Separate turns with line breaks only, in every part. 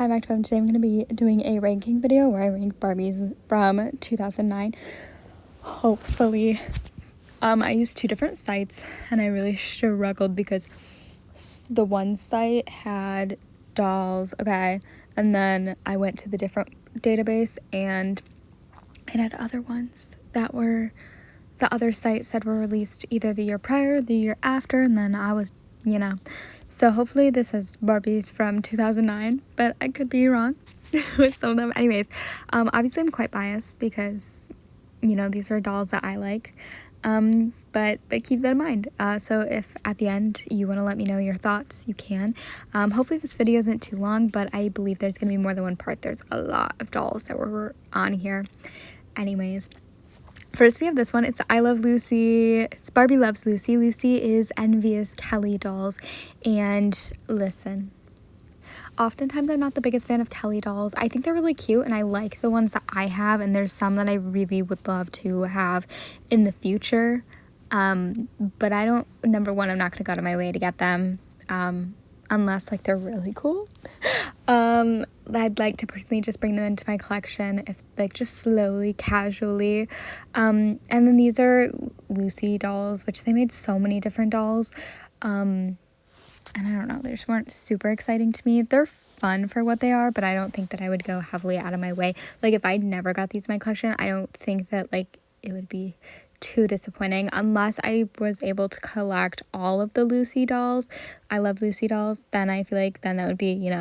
Hi, Mac. Today I'm going to be doing a ranking video where I rank Barbies from 2009. Hopefully, I used two different sites and I really struggled because the one site had dolls, okay, and then I went to the different database and it had other ones that were, the other site said were released either the year prior or the year after, and then I was, so hopefully this is Barbies from 2009, but I could be wrong with some of them. Anyways, obviously I'm quite biased because, these are dolls that I like, but keep that in mind. So if at the end you want to let me know your thoughts, you can. Hopefully this video isn't too long, but I believe there's going to be more than one part. There's a lot of dolls that were on here. Anyways, first we have this one. It's I Love Lucy. It's Barbie Loves Lucy. Lucy is envious Kelly dolls. And listen, oftentimes I'm not the biggest fan of Kelly dolls. I think they're really cute and I like the ones that I have, and there's some that I really would love to have in the future. But I don't, number one, I'm not going to go out of my way to get them. Unless like they're really cool. I'd like to personally just bring them into my collection, if like just slowly, casually. And then these are Lucy dolls, which they made so many different dolls. And I don't know, they just weren't super exciting to me. They're fun for what they are, but I don't think that I would go heavily out of my way. Like if I never got these in my collection, I don't think that like it would be too disappointing unless I was able to collect all of the Lucy dolls. I love Lucy dolls. Then I feel like then that would be,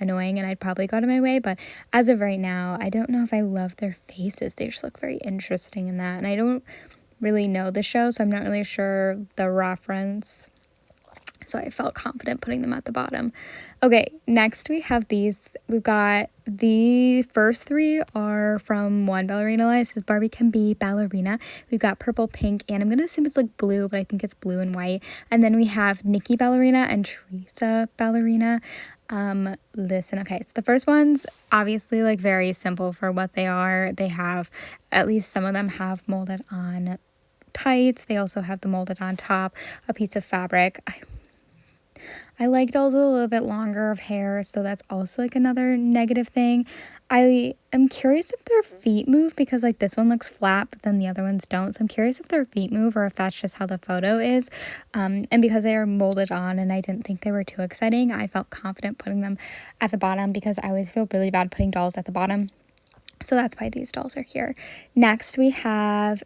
annoying and I'd probably go out of my way. But as of right now, I don't know if I love their faces. They just look very interesting in that. And I don't really know the show, so I'm not really sure the reference. So I felt confident putting them at the bottom. Okay, next we have these. We've got the first three are from one ballerina line. It says Barbie Can Be Ballerina. We've got purple, pink, and I'm going to assume it's like blue, but I think it's blue and white. And then we have Nikki Ballerina and Teresa Ballerina. Listen, okay, so the first one's obviously like very simple for what they are. They have, at least some of them have molded on tights. They also have the molded on top, a piece of fabric. I like dolls with a little bit longer of hair, so that's also like another negative thing. I am curious if their feet move because like this one looks flat, but then the other ones don't. So I'm curious if their feet move or if that's just how the photo is. And because they are molded on and I didn't think they were too exciting, I felt confident putting them at the bottom because I always feel really bad putting dolls at the bottom. So that's why these dolls are here. Next, we have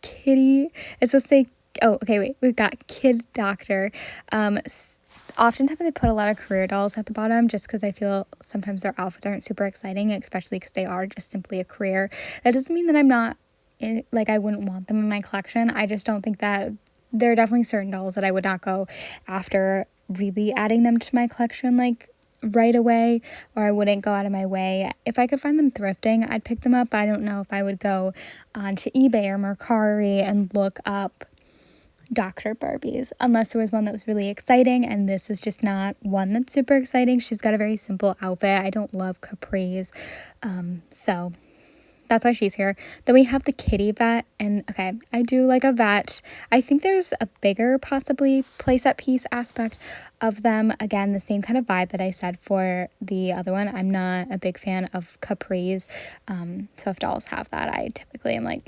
Kitty. It's supposed to say, oh, okay, wait. We've got Kid Doctor. Oftentimes they put a lot of career dolls at the bottom just because I feel sometimes their outfits aren't super exciting, especially because they are just simply a career. That doesn't mean that I'm not, like I wouldn't want them in my collection. I just don't think that there are definitely certain dolls that I would not go after really adding them to my collection like right away, or I wouldn't go out of my way. If I could find them thrifting, I'd pick them up, but I don't know if I would go onto eBay or Mercari and look up Dr. Barbies, unless there was one that was really exciting, and this is just not one that's super exciting. She's got a very simple outfit. I don't love capris, so that's why she's here. Then we have the kitty vet, and okay, I do like a vet. I think there's a bigger possibly playset piece aspect of them. Again, the same kind of vibe that I said for the other one. I'm not a big fan of capris, so if dolls have that, I typically am like,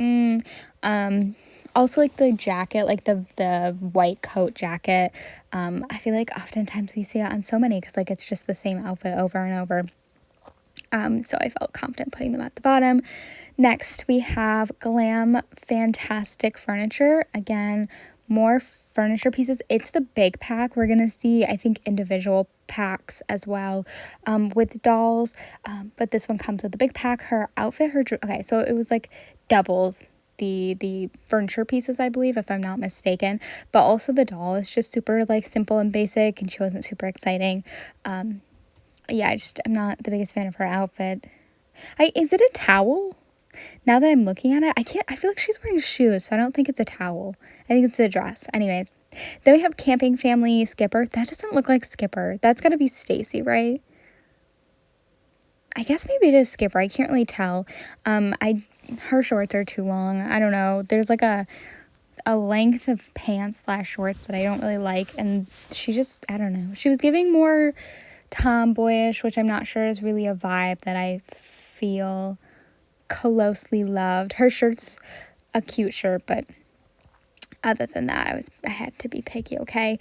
also like the jacket, like the white coat jacket. I feel like oftentimes we see it on so many because like it's just the same outfit over and over. So I felt confident putting them at the bottom. Next, we have Glam Fantastic Furniture. Again, more furniture pieces. It's the big pack. We're going to see, I think, individual packs as well with dolls. But this one comes with the big pack. Her outfit, okay, so it was like doubles the furniture pieces, I believe, if I'm not mistaken. But also the doll is just super like simple and basic, and she wasn't super exciting. Yeah, I'm not the biggest fan of her outfit. Is it a towel? Now that I'm looking at it, I feel like she's wearing shoes, so I don't think it's a towel. I think it's a dress. Anyways, then we have Camping Family Skipper. That doesn't look like Skipper. That's gotta be Stacy, right? I guess maybe it is Skipper. I can't really tell. Her shorts are too long. I don't know. There's like a length of pants / shorts that I don't really like, and she just, I don't know. She was giving more tomboyish, which I'm not sure is really a vibe that I feel closely loved. Her shirt's a cute shirt, but other than that, I had to be picky, okay?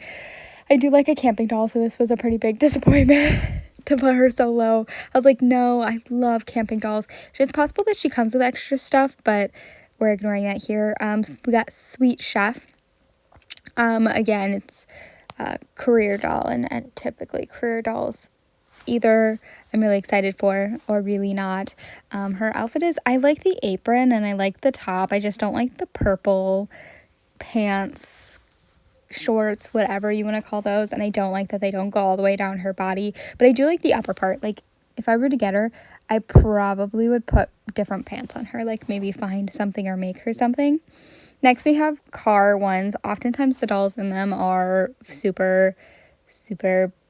I do like a camping doll, so this was a pretty big disappointment to put her so low. I was like, no, I love camping dolls. It's possible that she comes with extra stuff, but we're ignoring that here. We got Sweet Chef. Again, it's a career doll, and typically career dolls, either I'm really excited for or really not. Her outfit is, I like the apron and I like the top. I just don't like the purple pants, shorts, whatever you want to call those, and I don't like that they don't go all the way down her body, but I do like the upper part. Like, if I were to get her, I probably would put different pants on her, like maybe find something or make her something. Next we have car ones. Oftentimes the dolls in them are super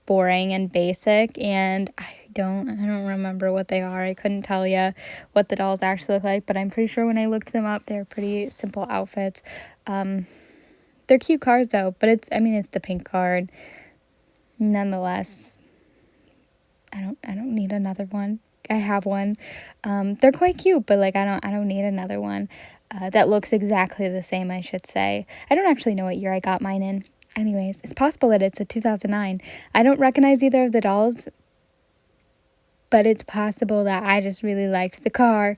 boring and basic, and I don't remember what they are. I couldn't tell you what the dolls actually look like, but I'm pretty sure when I looked them up, they're pretty simple outfits. They're cute cars though, but it's the pink card. Nonetheless, I don't need another one. I have one. They're quite cute, but like I don't need another one that looks exactly the same, I should say. I don't actually know what year I got mine in. Anyways, it's possible that it's a 2009. I don't recognize either of the dolls, but it's possible that I just really liked the car.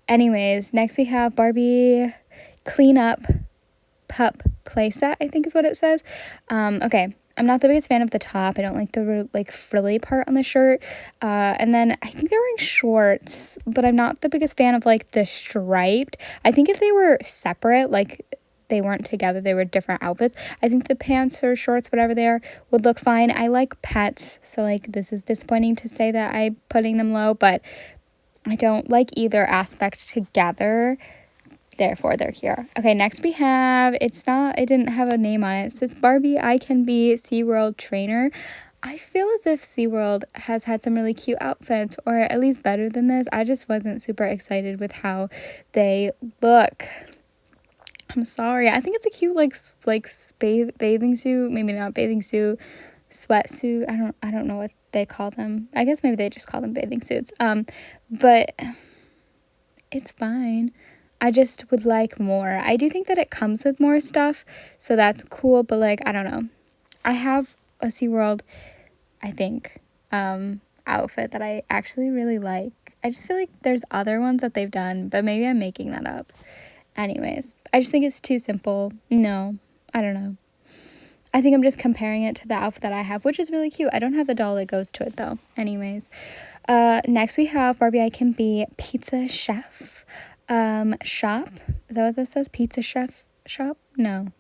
Anyways, next we have Barbie Clean Up Pup playset, I think is what it says. Okay, I'm not the biggest fan of the top. I don't like the frilly part on the shirt. And then I think they're wearing shorts, but I'm not the biggest fan of like the striped. I think if they were separate, like they weren't together, they were different outfits, I think the pants or shorts, whatever they are, would look fine. I like pets, so like this is disappointing to say that I'm putting them low, but I don't like either aspect together. Therefore, they're here. Okay, next we have, it didn't have a name on it. It says Barbie I Can Be SeaWorld Trainer. I feel as if SeaWorld has had some really cute outfits, or at least better than this. I just wasn't super excited with how they look. I'm sorry. I think it's a cute bathing suit, maybe not bathing suit, sweatsuit. I don't know what they call them. I guess maybe they just call them bathing suits. But it's fine. I just would like more. I do think that it comes with more stuff, so that's cool, but like, I don't know. I have a SeaWorld, I think, outfit that I actually really like. I just feel like there's other ones that they've done, but maybe I'm making that up. Anyways, I just think it's too simple. No, I don't know. I think I'm just comparing it to the outfit that I have, which is really cute. I don't have the doll that goes to it, though. Anyways, next we have Barbie I Can Be Pizza Chef. Shop. Is that what this says? Pizza Chef shop? No.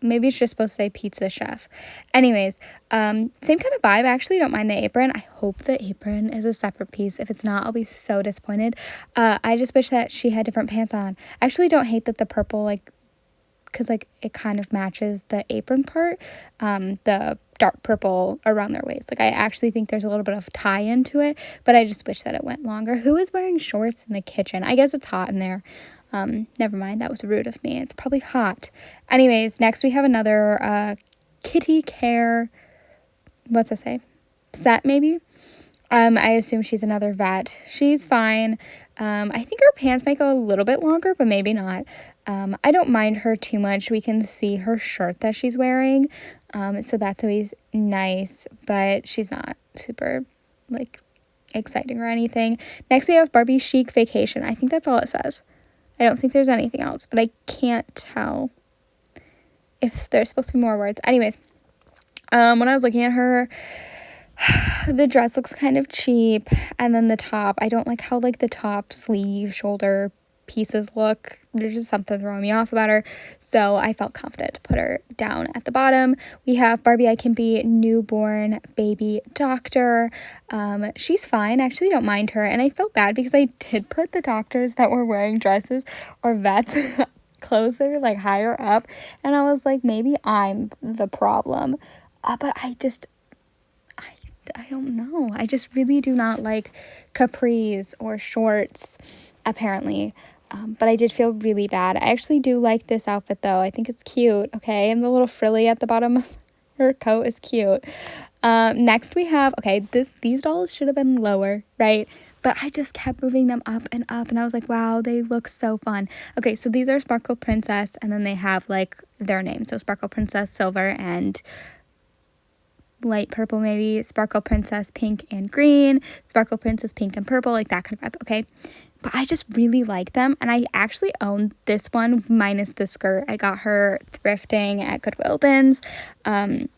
Maybe it's just supposed to say Pizza Chef. Anyways, same kind of vibe. I actually don't mind the apron. I hope the apron is a separate piece. If it's not, I'll be so disappointed. I just wish that she had different pants on. I actually don't hate that the purple, because it kind of matches the apron part, the dark purple around their waist. I actually think there's a little bit of tie into it, but I just wish that it went longer. Who is wearing shorts in the kitchen? I guess it's hot in there. Never mind, that was rude of me. It's probably hot. Anyways, next we have another kitty care, what's that say? Set, maybe? I assume she's another vet. She's fine. I think her pants might go a little bit longer, but maybe not. I don't mind her too much. We can see her shirt that she's wearing. So that's always nice, but she's not super, exciting or anything. Next, we have Barbie Chic Vacation. I think that's all it says. I don't think there's anything else, but I can't tell if there's supposed to be more words. Anyways, when I was looking at her, the dress looks kind of cheap, and then the top, I don't like how the top sleeve shoulder pieces look. There's just something throwing me off about her, so I felt confident to put her down at the bottom. We have Barbie I Can Be Newborn Baby Doctor. She's fine. I actually don't mind her, and I felt bad because I did put the doctors that were wearing dresses or vets closer, higher up, and I was like, maybe I'm the problem, but I don't know. I just really do not like capris or shorts, apparently. But I did feel really bad. I actually do like this outfit, though. I think it's cute, okay? And the little frilly at the bottom of her coat is cute. Next we have, okay, these dolls should have been lower, right? But I just kept moving them up, and I was like, wow, they look so fun. Okay, so these are Sparkle Princess, and then they have like their name. So Sparkle Princess Silver and light purple, maybe Sparkle Princess Pink and Green, Sparkle Princess Pink and Purple, like that kind of vibe, okay? But I just really like them, and I actually own this one minus the skirt. I got her thrifting at Goodwill Bins, and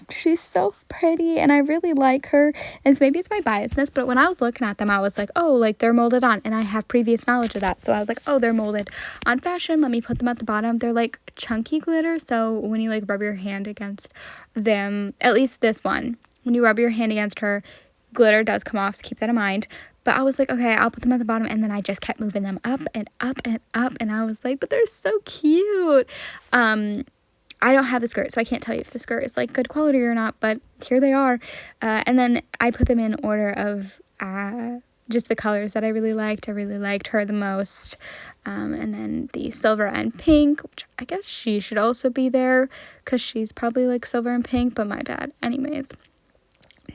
she's so pretty, and I really like her, and so maybe it's my biasness, but when I was looking at them, I was like, oh, like, they're molded on, and I have previous knowledge of that, so I was like, oh, they're molded on fashion, let me put them at the bottom. They're, like, chunky glitter, so when you, like, rub your hand against them, at least this one, when you rub your hand against her, glitter does come off, so keep that in mind. But I was like, okay, I'll put them at the bottom, and then I just kept moving them up and up and up, and I was like, but they're so cute. I don't have the skirt, so I can't tell you if the skirt is, like, good quality or not, but here they are. And then I put them in order of just the colors that I really liked. I really liked her the most. And then the silver and pink, which I guess she should also be there, because she's probably, like, silver and pink, but my bad. Anyways,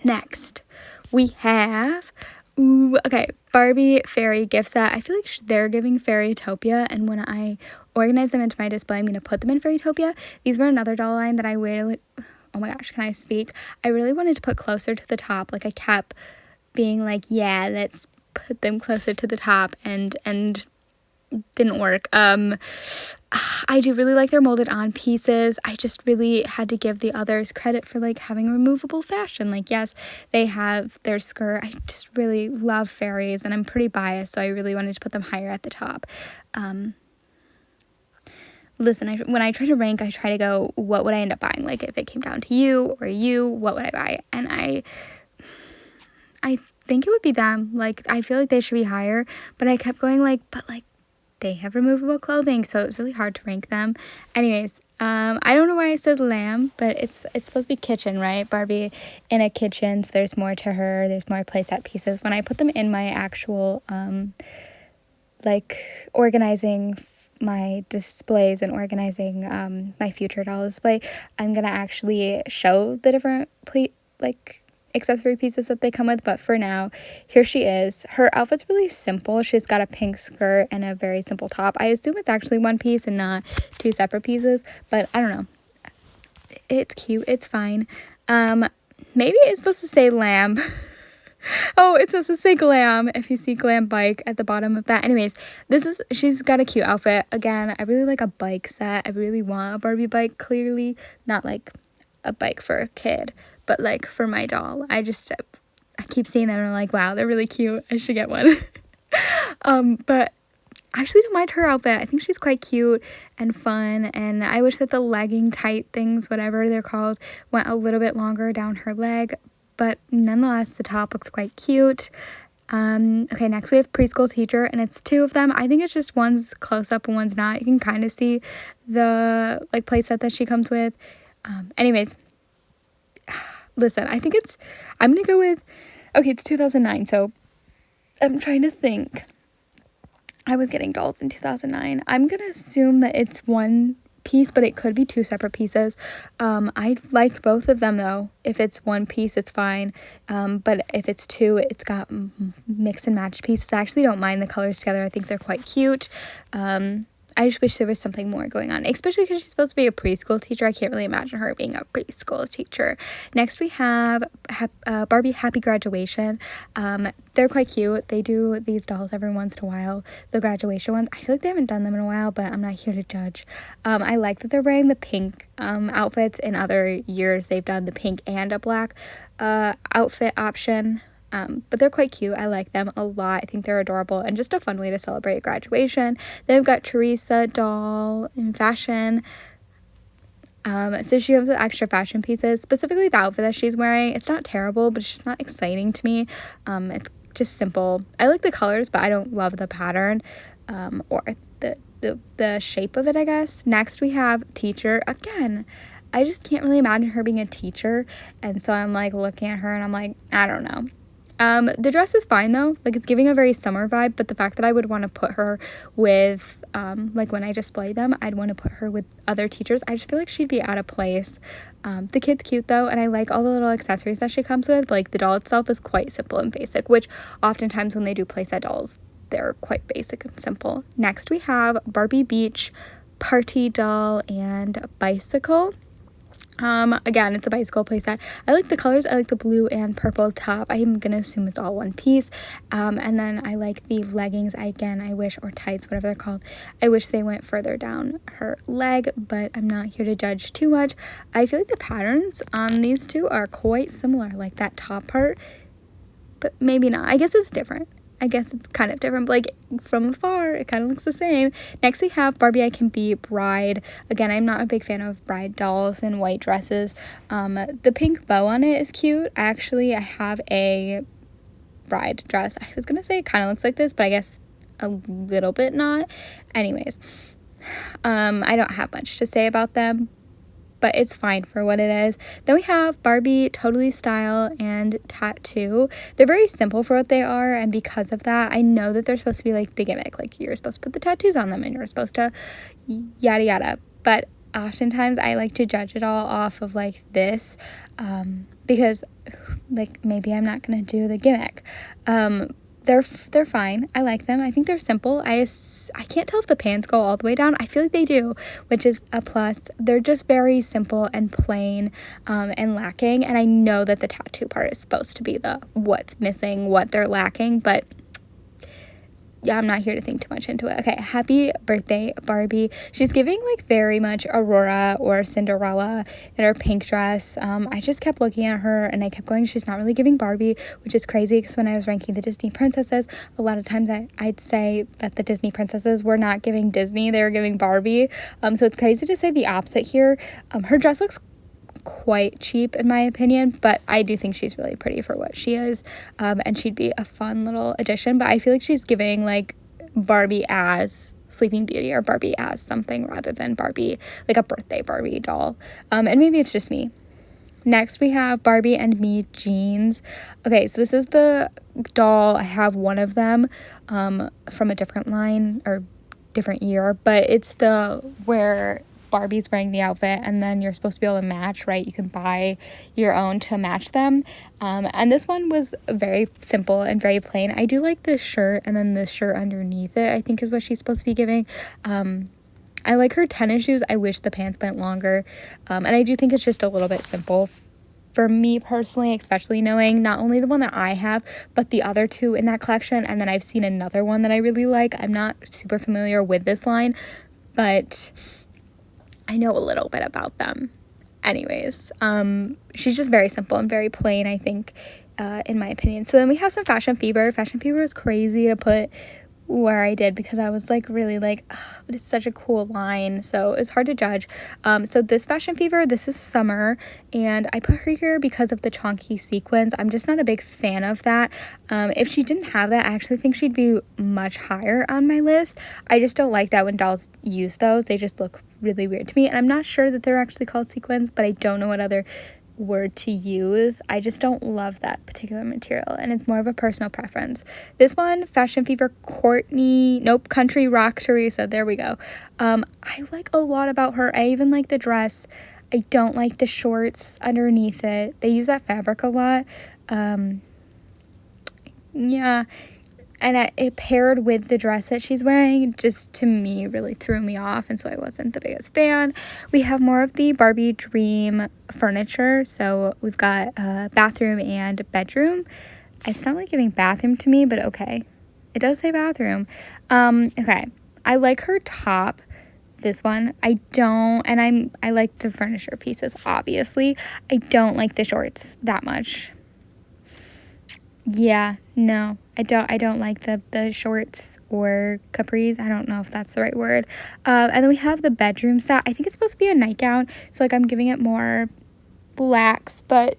next we have... Ooh, okay, Barbie fairy gift set. I feel like they're giving Fairytopia, and when I organize them into my display, I'm going to put them in Fairytopia. These were another doll line that I really, oh my gosh, can I speak? I really wanted to put closer to the top. Like, I kept being like, yeah, let's put them closer to the top, and didn't work. I do really like their molded on pieces. I just really had to give the others credit for, like, having removable fashion. Like, yes, they have their skirt. I just really love fairies, and I'm pretty biased, so I really wanted to put them higher at the top. Listen, when I try to rank, I try to go, what would I end up buying? Like, if it came down to you or you, what would I buy? And I think it would be them. Like, I feel like they should be higher, but I kept going, like, but, like, they have removable clothing, so it's really hard to rank them. Anyways, I don't know why I said lamb, but it's supposed to be kitchen, right? Barbie in a kitchen, so there's more to her. There's more playset pieces. When I put them in my actual, like, organizing my displays and organizing my future doll display, I'm gonna actually show the different accessory pieces that they come with, but for now, here she is. Her outfit's really simple. She's got a pink skirt and a very simple top. I assume it's actually one piece and not two separate pieces, but I don't know. It's cute. It's fine. Maybe it's supposed to say lamb. Oh, it's supposed to say glam if you see glam bike at the bottom of that. Anyways, she's got a cute outfit. Again, I really like a bike set. I really want a Barbie bike, clearly. Not like a bike for a kid, but like for my doll. I keep seeing them and I'm like, wow, they're really cute. I should get one. But I actually don't mind her outfit. I think she's quite cute and fun, and I wish that the legging tight things, whatever they're called, went a little bit longer down her leg, but nonetheless, the top looks quite cute. Okay, next we have preschool teacher, and it's two of them. I think it's just one's close up and one's not. You can kind of see the like play set that she comes with. Anyways, listen, I'm gonna go with, okay, it's 2009, so I'm trying to think. I was getting dolls in 2009. I'm gonna assume that it's one piece, but it could be two separate pieces. I like both of them though. If it's one piece, it's fine. But if it's two, it's got mix and match pieces. I actually don't mind the colors together. I think they're quite cute. I just wish there was something more going on, especially because she's supposed to be a preschool teacher. I can't really imagine her being a preschool teacher. Next, we have Barbie Happy Graduation. They're quite cute. They do these dolls every once in a while, the graduation ones. I feel like they haven't done them in a while, but I'm not here to judge. I like that they're wearing the pink outfits. In other years, they've done the pink and a black outfit option. But they're quite cute. I like them a lot. I think they're adorable and just a fun way to celebrate graduation. Then we've got Teresa doll in fashion. So she comes with extra fashion pieces, specifically the outfit that she's wearing. It's not terrible, but it's just not exciting to me. It's just simple. I like the colors, but I don't love the pattern or the shape of it, I guess. Next we have teacher. Again, I just can't really imagine her being a teacher, and so I'm like looking at her and I'm like, I don't know. The dress is fine though, like it's giving a very summer vibe, but the fact that I would want to put her with, like when I display them, I'd want to put her with other teachers. I just feel like she'd be out of place. The kid's cute though, and I like all the little accessories that she comes with. Like the doll itself is quite simple and basic, which oftentimes when they do playset dolls, they're quite basic and simple. Next we have Barbie Beach, Party Doll, and Bicycle. Again, it's a bicycle playset. I like the colors. I like the blue and purple top. I'm gonna assume it's all one piece. And then I like the leggings. Again, I wish, or tights, whatever they're called. I wish they went further down her leg, but I'm not here to judge too much. I feel like the patterns on these two are quite similar, like that top part, but maybe not. I guess it's different. I guess it's kind of different, but like from afar, it kind of looks the same. Next we have Barbie I Can Be Bride. Again, I'm not a big fan of bride dolls and white dresses. The pink bow on it is cute. I have a bride dress. I was gonna say it kind of looks like this, but I guess a little bit not. Anyways, I don't have much to say about them, but it's fine for what it is. Then we have Barbie Totally Style and Tattoo. They're very simple for what they are, and because of that, I know that they're supposed to be like the gimmick, like you're supposed to put the tattoos on them and you're supposed to yada yada, but oftentimes I like to judge it all off of like this, because like maybe I'm not gonna do the gimmick. They're fine. I like them. I think they're simple. I can't tell if the pants go all the way down. I feel like they do, which is a plus. They're just very simple and plain, and lacking. And I know that the tattoo part is supposed to be the what's missing, what they're lacking, but yeah, I'm not here to think too much into it. Okay, Happy Birthday Barbie. She's giving like very much Aurora or Cinderella in her pink dress. I just kept looking at her and I kept going, she's not really giving Barbie, which is crazy because when I was ranking the Disney princesses, a lot of times I'd say that the Disney princesses were not giving Disney, they were giving Barbie. So it's crazy to say the opposite here. Her dress looks quite cheap in my opinion, but I do think she's really pretty for what she is, and she'd be a fun little addition, but I feel like she's giving like Barbie as Sleeping Beauty or Barbie as something rather than Barbie, like a birthday Barbie doll, and maybe it's just me. Next we have Barbie and Me jeans. Okay, so this is the doll. I have one of them from a different line or different year, but it's the where Barbie's wearing the outfit and then you're supposed to be able to match, right? You can buy your own to match them. And this one was very simple and very plain. I do like the shirt, and then the shirt underneath it I think is what she's supposed to be giving. I like her tennis shoes. I wish the pants went longer. And I do think it's just a little bit simple for me personally, especially knowing not only the one that I have, but the other two in that collection. And then I've seen another one that I really like. I'm not super familiar with this line, but I know a little bit about them. Anyways, she's just very simple and very plain, I think, in my opinion. So then we have some Fashion Fever. Fashion Fever was crazy to put where I did because I was like really like, but it's such a cool line, so it's hard to judge. So this Fashion Fever, this is Summer, and I put her here because of the chunky sequins. I'm just not a big fan of that. If she didn't have that, I actually think she'd be much higher on my list. I just don't like that when dolls use those. They just look really weird to me, and I'm not sure that they're actually called sequins, but I don't know what other word to use. I just don't love that particular material, and it's more of a personal preference. This one, Fashion Fever Country Rock Teresa, there we go. I like a lot about her. I even like the dress. I don't like the shorts underneath it. They use that fabric a lot. Yeah, and it paired with the dress that she's wearing, just to me really threw me off, and so I wasn't the biggest fan. We have more of the Barbie Dream furniture, so we've got bathroom and bedroom. It's not really giving bathroom to me, but okay, it does say bathroom. Okay, I like her top, this one. I don't, and I like the furniture pieces, obviously. I don't like the shorts that much. Yeah, no, I don't like the shorts or capris. I don't know if that's the right word. And then we have the bedroom set. I think it's supposed to be a nightgown, so like I'm giving it more blacks, but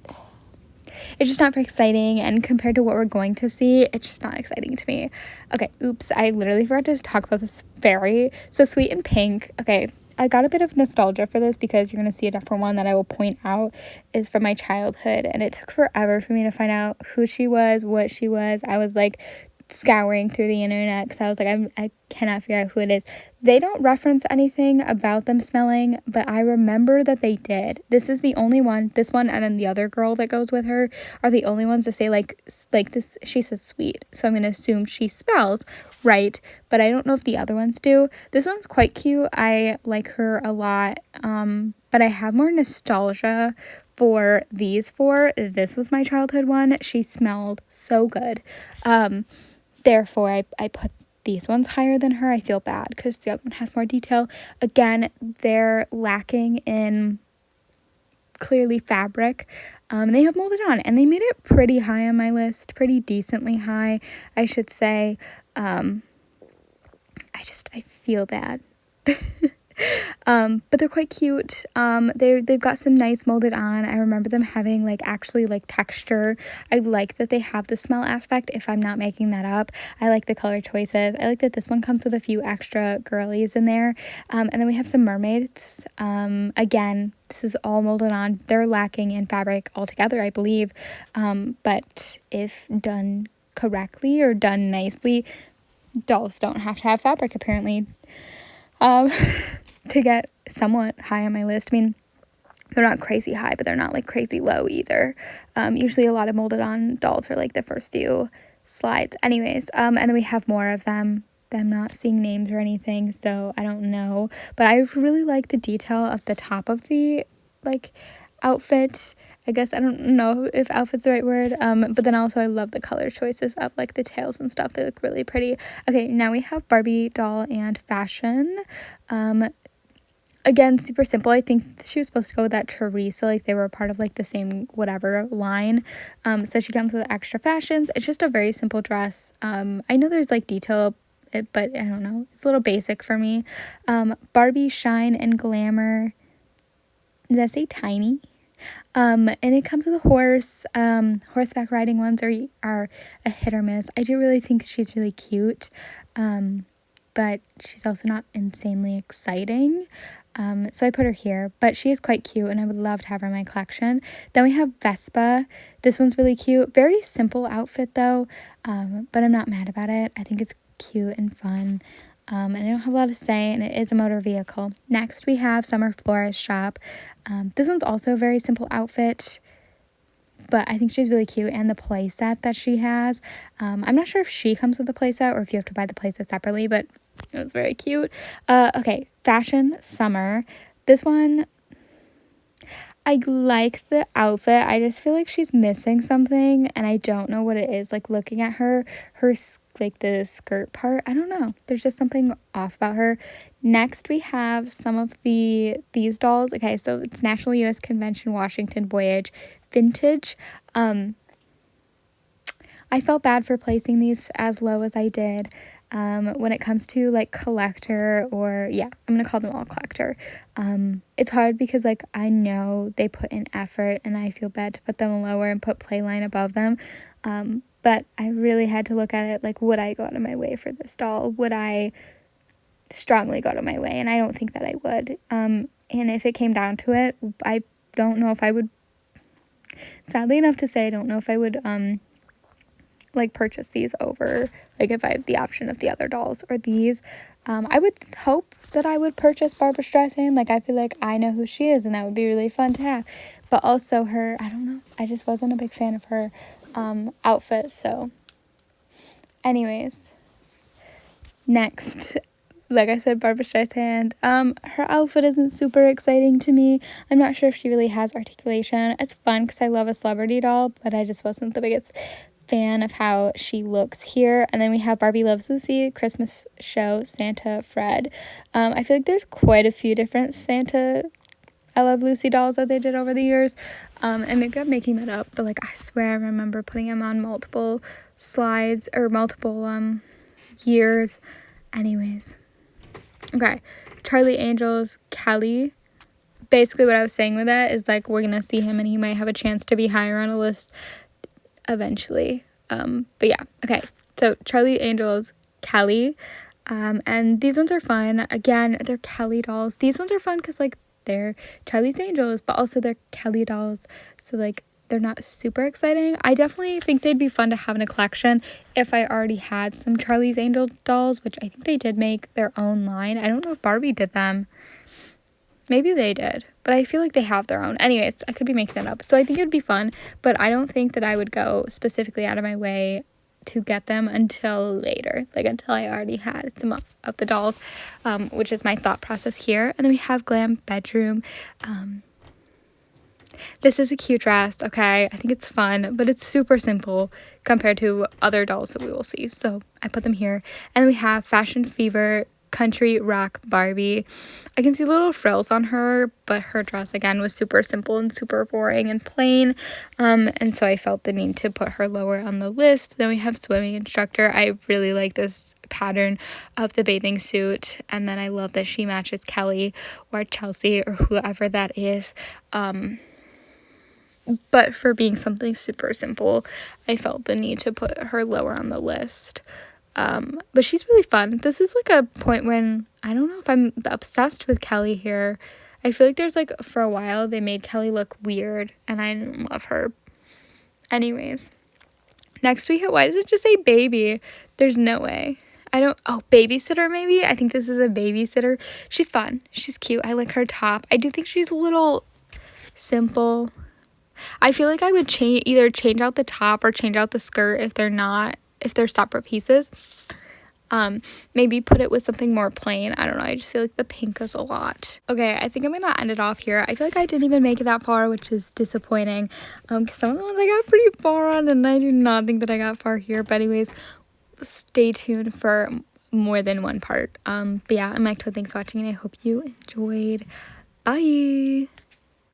it's just not very exciting, and compared to what we're going to see, it's just not exciting to me. Okay, oops, I literally forgot to talk about this fairy. So Sweet and Pink. Okay, I got a bit of nostalgia for this because you're going to see a different one that I will point out is from my childhood, and it took forever for me to find out who she was, what she was. I was like scouring through the internet because I was like, I cannot figure out who it is. They don't reference anything about them smelling, but I remember that they did. This is the only one, this one and then the other girl that goes with her are the only ones to say like this. She says sweet, so I'm gonna assume she smells right, but I don't know if the other ones do. This one's quite cute. I like her a lot, but I have more nostalgia for these four. This was my childhood one. She smelled so good. Therefore, I put these ones higher than her. I feel bad because the other one has more detail. Again, they're lacking in clearly fabric. They have molded on, and they made it pretty high on my list, pretty decently high, I should say. I feel bad. But they're quite cute. They've got some nice molded on. I remember them having like actually like texture. I like that they have the smell aspect, if I'm not making that up. I like the color choices. I like that this one comes with a few extra girlies in there. And then we have some mermaids. Again, this is all molded on. They're lacking in fabric altogether, I believe. But if done correctly or done nicely, dolls don't have to have fabric apparently. To get somewhat high on my list. I mean, they're not crazy high, but they're not like crazy low either. Usually a lot of molded on dolls are like the first few slides. Anyways, and then we have more of them. I'm not seeing names or anything, so I don't know. But I really like the detail of the top of the like outfit. I guess I don't know if outfit's the right word, but then also I love the color choices of like the tails and stuff. They look really pretty. Okay, now we have Barbie doll and fashion. Again, super simple. I think she was supposed to go with that Teresa, like they were a part of like the same whatever line. So she comes with extra fashions. It's just a very simple dress. I know there's like detail, but I don't know. It's a little basic for me. Barbie shine and glamour. Does that say tiny? And it comes with a horse. Horseback riding ones are a hit or miss. I do really think she's really cute. But she's also not insanely exciting. So I put her here, but she is quite cute and I would love to have her in my collection. Then we have Vespa. This one's really cute. Very simple outfit though, but I'm not mad about it. I think it's cute and fun. And I don't have a lot to say, and it is a motor vehicle. Next, we have Summer Florist Shop. This one's also a very simple outfit, but I think she's really cute, and the playset that she has. I'm not sure if she comes with the playset or if you have to buy the playset separately, but it was very cute. Okay, fashion, Summer. This one, I like the outfit. I just feel like she's missing something, and I don't know what it is. Like, looking at her like the skirt part, I don't know. There's just something off about her. Next, we have some of these dolls. Okay, so it's National U.S. Convention Washington Voyage Vintage. I felt bad for placing these as low as I did. When it comes to like collector, or yeah, I'm gonna call them all collector. It's hard because like I know they put in effort and I feel bad to put them lower and put Playline above them. But I really had to look at it like, would I go out of my way for this doll? Would I strongly go out of my way? And I don't think that I would. And if it came down to it, I don't know if I would, sadly enough to say, I don't know if I would like purchase these over like if I have the option of the other dolls or these. I would hope that I would purchase Barbara Streisand. Like, I feel like I know who she is and that would be really fun to have. But also her, I don't know, I just wasn't a big fan of her outfit. So anyways, next, like I said, Barbara Streisand. Her outfit isn't super exciting to me. I'm not sure if she really has articulation. It's fun because I love a celebrity doll, but I just wasn't the biggest fan of how she looks here. And then we have Barbie Loves Lucy, Christmas Show, Santa Fred. I feel like there's quite a few different Santa I Love Lucy dolls that they did over the years. And maybe I'm making that up, but like I swear I remember putting them on multiple slides or multiple years. Anyways. Okay. Charlie Angel's Kelly. Basically what I was saying with that is like we're gonna see him and he might have a chance to be higher on a list eventually. But yeah, okay. So Charlie Angel's Kelly. And these ones are fun. Again, they're Kelly dolls. These ones are fun because like they're Charlie's Angels, but also they're Kelly dolls. So like they're not super exciting. I definitely think they'd be fun to have in a collection if I already had some Charlie's Angel dolls, which I think they did make their own line. I don't know if Barbie did them. Maybe they did, but I feel like they have their own. Anyways, I could be making that up. So I think it would be fun, but I don't think that I would go specifically out of my way to get them until later, like until I already had some of the dolls, which is my thought process here. And then we have Glam Bedroom. This is a cute dress, okay? I think it's fun, but it's super simple compared to other dolls that we will see. So I put them here. And then we have Fashion Fever Country Rock Barbie. I can see little frills on her, but her dress again was super simple and super boring and plain. And so I felt the need to put her lower on the list. Then we have Swimming Instructor. I really like this pattern of the bathing suit. And then I love that she matches Kelly or Chelsea or whoever that is. But for being something super simple, I felt the need to put her lower on the list. But she's really fun. This is like a point when I don't know if I'm obsessed with Kelly here. I feel like there's like for a while they made Kelly look weird and I didn't love her. Anyways, next we have, why does it just say baby? There's no way. Babysitter maybe? I think this is a babysitter. She's fun. She's cute. I like her top. I do think she's a little simple. I feel like I would either change out the top or change out the skirt if they're separate pieces. Maybe put it with something more plain. I don't know. I just feel like the pink goes a lot. Okay, I think I'm gonna end it off here. I feel like I didn't even make it that far, which is disappointing. Because some of the ones I got pretty far on, and I do not think that I got far here. But anyways, stay tuned for more than one part. But yeah, I'm Mike. Thanks for watching, and I hope you enjoyed. Bye.